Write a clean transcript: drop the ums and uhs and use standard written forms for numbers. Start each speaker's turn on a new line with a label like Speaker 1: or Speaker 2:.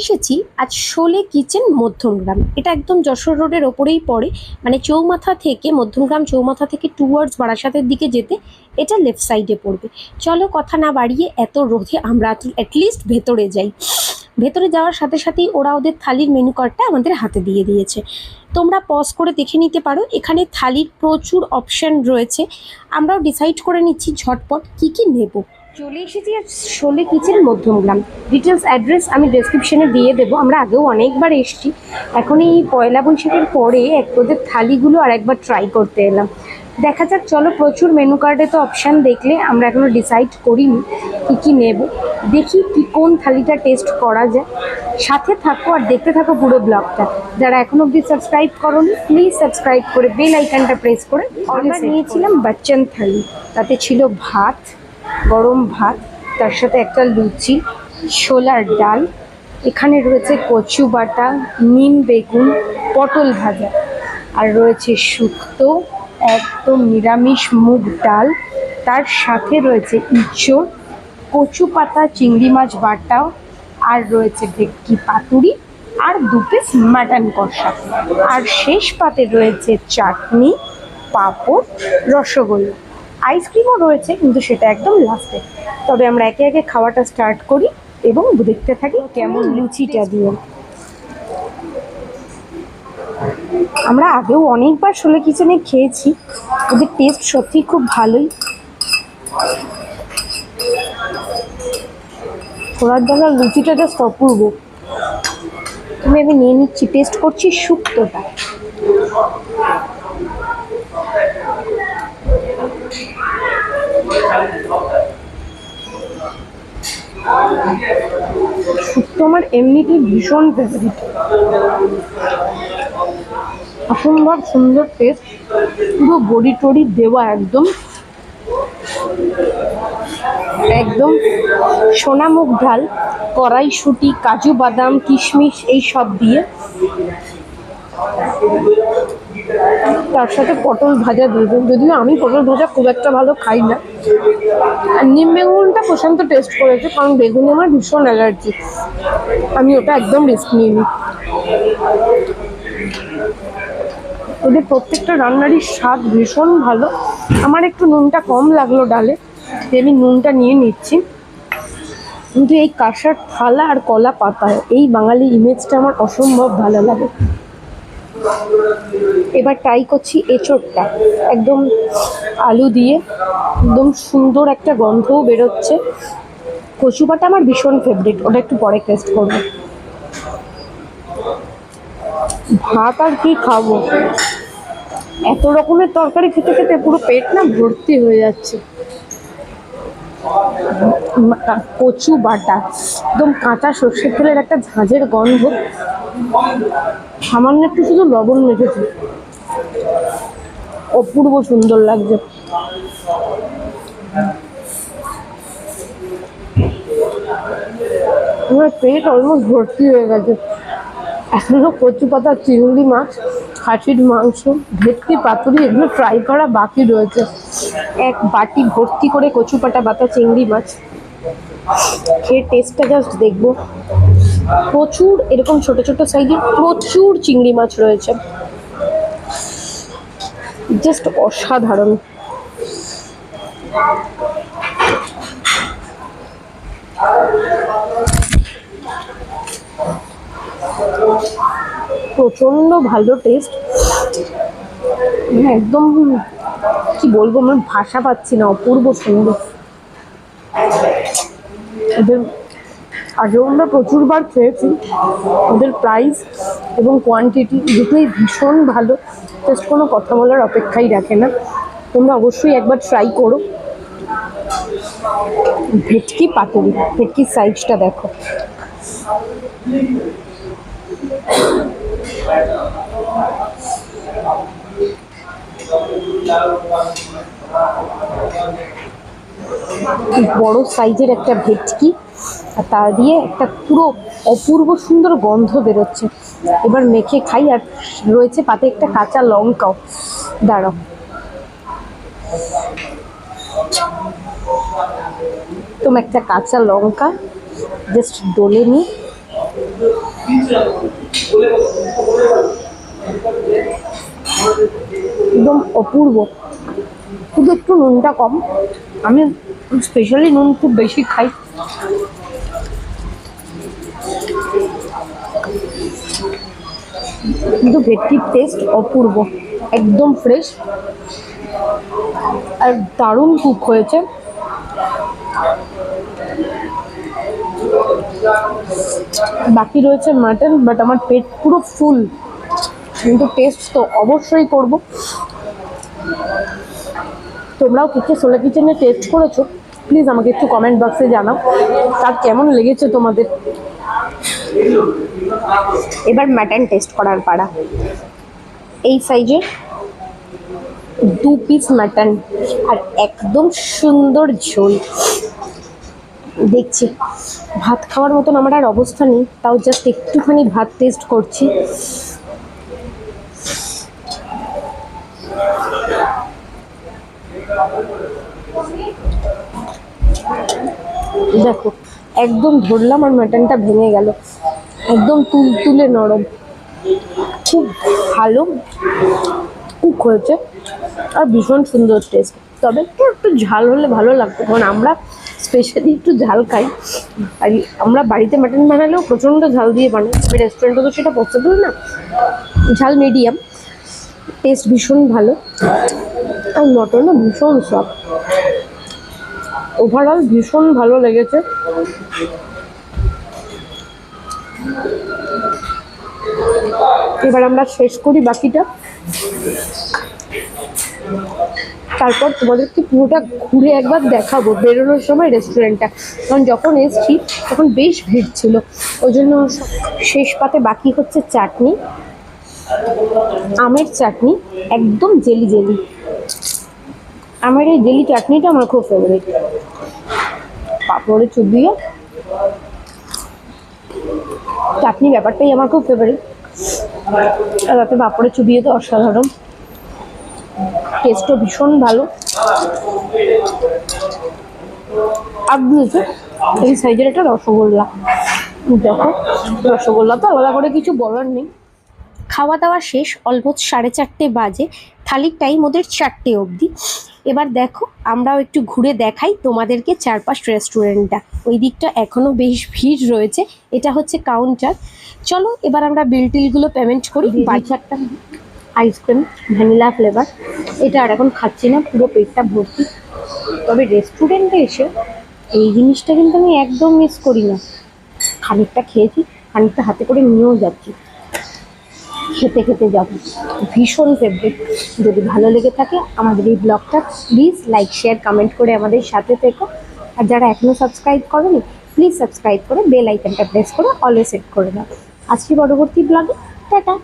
Speaker 1: এসেছি আজ শোলে কিচেন মধ্যমগ্রাম। এটা একদম যশোর রোডের ওপরেই পড়ে, মানে চৌমাথা থেকে মধ্যমগ্রাম চৌমাথা থেকে টুয়ার্ডস বারাসাতের দিকে যেতে এটা লেফট সাইডে পড়বে। চলো কথা না বাড়িয়ে এত রোদে আমরা অ্যাটলিস্ট ভেতরে যাই। ভেতরে যাওয়ার সাথে সাথেই ওরা ওদের থালির মেনু কার্ডটা আমাদের হাতে দিয়ে দিয়েছে। তোমরা পজ করে দেখে নিতে পারো, এখানে থালির প্রচুর অপশান রয়েছে। আমরাও ডিসাইড করে নিচ্ছি ঝটপট কি কি নেব। চলে এসেছি আর Sholay kitchen Madhyamgram. Details address আমি ডেসক্রিপশনে দিয়ে দেবো। আমরা আগেও অনেকবার এসেছি, এখন এই পয়লা বৈশাখের পরে ওদের থালিগুলো আর একবার ট্রাই করতে এলাম। দেখা যাক, চলো। প্রচুর মেনু কার্ডে তো অপশান দেখলে আমরা এখনও ডিসাইড করিনি কী কী নেব। দেখি কি কোন থালিটা টেস্ট করা যায়। সাথে থাকো আর দেখতে থাকো পুরো ব্লগটা। যারা এখনো অবধি সাবস্ক্রাইব করোনি প্লিজ সাবস্ক্রাইব করে বেল আইকনটা প্রেস করে। আমরা নিয়েছিলাম বাচ্চান থালি, তাতে ছিল ভাত, গরম ভাত, তার সাথে একটা লুচি, ছোলার ডাল, এখানে রয়েছে কচু বাটা, নিম বেগুন, পটল ভাজা, আর রয়েছে শুক্তো, একদম নিরামিষ মুগ ডাল, তার সাথে রয়েছে ইঁচড়, কচু পাতা, চিংড়ি মাছ বাটা, আর রয়েছে ভেটকি পাতুরি, আর 2 পিস মাটন কষা, আর শেষ পাতে রয়েছে চাটনি, পাঁপড়, রসগোল্লা, আইসক্রিমও রয়েছে কিন্তু সেটা একদম লাস্টে। তবে আমরা একে একে খাওয়াটা স্টার্ট করি এবং দেখতে থাকি কেমন লুচিটা দিয়ে। আমরা আগেও অনেকবার শোলে কিচেনে খেয়েছি, ওদের টেস্ট সত্যিই খুব ভালোই। ছোলার ডালের লুচিটা জাস্ট অপূর্ব। আমি নিয়ে নিচ্ছি, টেস্ট করছি শুক্তোটা। শুক্তো আমার এমনিতেই ভীষণ ফেভারিট। অসম্ভব সুন্দর টেস্ট, পুরো বড়ি টড়ি দেওয়া, একদম একদম সোনা মুগ ডাল, কড়াইশুঁটি, কাজু বাদাম, কিশমিশ এই সব দিয়ে, তার সাথে পটল ভাজা দিয়েছেন। যদিও আমি পটল ভাজা খুব একটা ভালো খাই না। আর নিম বেগুনটা প্রশান্ত টেস্ট করেছে, কারণ বেগুনে আমার ভীষণ অ্যালার্জি, আমি ওটা একদম রিস্ক নিইনি। ওদের প্রত্যেকটা রান্নারই স্বাদ ভীষণ ভালো। আমার একটু নুনটা কম লাগলো ডালে, আমি নুনটা নিয়ে নিচ্ছি। কিন্তু এই কাঁসার থালা আর কলা পাতায় এই বাঙালি ইমেজটা আমার অসম্ভব ভালো লাগে। এবার ট্রাই করছি এঁচোড়টা, একদম আলু দিয়ে, একদম সুন্দর একটা গন্ধও বেরোচ্ছে। কচু বাটা আমার ভীষণ ফেভারিট, ওটা একটু পরে টেস্ট করবো। ভাত আর কি খাবো, এত রকমের তরকারি খেতে খেতে পুরো পেট না ভর্তি হয়ে যাচ্ছে। কচু বাটা, একদম কাঁচা সর্ষের তেলের একটা ঝাঁঝের গন্ধ, সামান্য একটু শুধু লবণ মেখেছি, অপূর্ব সুন্দর লাগছে। আমার পেট অলমোস্ট ভর্তি হয়ে গেছে। এখনো কচু পাতা, চিংড়ি মাছ, খাসির মাংস, ভেটকি পাতুরি এগুলো ট্রাই করা বাকি রয়েছে। এক বাটি ভর্তি করে কচু পাতা বাটা চিংড়ি মাছ খেয়ে টেস্টটা জাস্ট দেখবো। প্রচুর এরকম ছোট ছোট সাইজের প্রচুর চিংড়ি মাছ রয়েছে, জাস্ট অসাধারণ। প্রচন্ড ভালো টেস্ট, একদম কি বলবো, আমার ভাষা পাচ্ছি না, অপূর্ব সুন্দর। ওদের আগেও আমরা প্রচুরবার খেয়েছি, ওদের প্রাইস এবং কোয়ান্টিটি দুটোই ভীষণ ভালো, জাস্ট কোনো কথা বলার অপেক্ষাই রাখে না। তোমরা অবশ্যই একবার ট্রাই করো। ভেটকি পাতুরি, ভেটকির সাইজটা দেখো, বড় সাইজের একটা ভেটকি, আর তার দিয়ে একটা পুরো অপূর্ব সুন্দর গন্ধ বেরোচ্ছে। এবার মেখে খাই। আর রয়েছে পাতে একটা কাঁচা লঙ্কাও, দাঁড়াও। একটা কাঁচা লঙ্কা জাস্ট ডলে নিই, একদম অপূর্ব, শুধু একটু নুনটা কম। আমি স্পেশালি নুন খুব বেশি খাই। কিন্তু ভেটকির টেস্ট অপূর্ব, একদম ফ্রেশ আর দারুণ কুক হয়েছে। বাকি রয়েছে মাটন, বাট আমার পেট পুরো ফুল, কিন্তু টেস্ট তো অবশ্যই করব। তোমরাও কে কে সোলা কিচেনে টেস্ট করেছো প্লিজ আমাকে একটু কমেন্ট বক্সে জানাও তার কেমন লেগেছে তোমাদের। এবার মাটন টেস্ট করার পাড়া। এই সাইজের 2 পিস মাটন আর একদম সুন্দর ঝোল। দেখছি ভাত খাওয়ার মতন আমার আর অবস্থা নেই, তাও জাস্ট একটুখানি ভাত টেস্ট করছি। দেখো একদম ধরলাম আর মাটনটা ভেঙে গেল, একদম তুলতুলে নরম, খুব ভালো কুক হয়েছে আর ভীষণ সুন্দর টেস্ট। তবে একটু ঝাল হলে ভালো লাগতো, কারণ আমরা স্পেশালি একটু ঝাল খাই। আর আমরা বাড়িতে মাটন বানালেও প্রচণ্ড ঝাল দিয়ে বানাই, রেস্টুরেন্টে তো সেটা পসিবল না। ঝাল মিডিয়াম, টেস্ট ভীষণ ভালো আর মটনও ভীষণ সফট। ওভারঅল ভীষণ ভালো লেগেছে। এবার আমরা শেষ করি বাকিটা, তারপর তোমাদেরকে পুরোটা ঘুরে একবার দেখাবো বেরোনোর সময় রেস্টুরেন্টটা, কারণ যখন এসছি তখন বেশ ভিড় ছিল। ওই জন্য শেষ পাতে বাকি হচ্ছে চাটনি, আমের চাটনি, একদম জেলি জেলি। আমার এই জেলি চাটনিটা আমার খুব ফেভারিট। পাঁপড়ে চুবিয়ে চাটনি ব্যাপারটাই আমার খুব ফেভারিট, আর তাতে পাঁপড়ে চুবিয়ে তো অসাধারণ, টেস্টও ভীষণ ভালো। আর দিয়েছে এই সাইজের একটা রসগোল্লা। দেখো রসগোল্লা তো আলাদা করে কিছু বলার নেই। খাওয়া দাওয়া শেষ, অলমোস্ট 4:30 বাজে, থালির টাইম ওদের 4টে অবধি। এবার দেখো আমরাও একটু ঘুরে দেখাই তোমাদেরকে চারপাশ রেস্টুরেন্টটা। ওই দিকটা এখনো বেশ ভিড় রয়েছে, এটা হচ্ছে কাউন্টার। চলো এবার আমরা বিল টিলগুলো পেমেন্ট করি। বাচ্চাটা আইসক্রিম ভ্যানিলা ফ্লেভার, এটা আর এখন খাচ্ছি না, পুরো পেটটা ভর্তি। তবে রেস্টুরেন্টে এসে এই জিনিসটা কিন্তু আমি একদম মিস করি না। খানিকটা খেয়েছি, খানিকটা হাতে করে নিয়েও যাচ্ছি, খেতে খেতে যাব, ভীষণ ফেভারিট। যদি ভালো লেগে থাকে আমাদের এই ব্লগটা প্লিজ লাইক শেয়ার কমেন্ট করে আমাদের সাথে থেকো। আর যারা এখনও সাবস্ক্রাইব করেনি প্লিজ সাবস্ক্রাইব করে বেল আইকনটা প্রেস করে অলে সেট করে দাও। আসছি পরবর্তী ব্লগে, টাটা।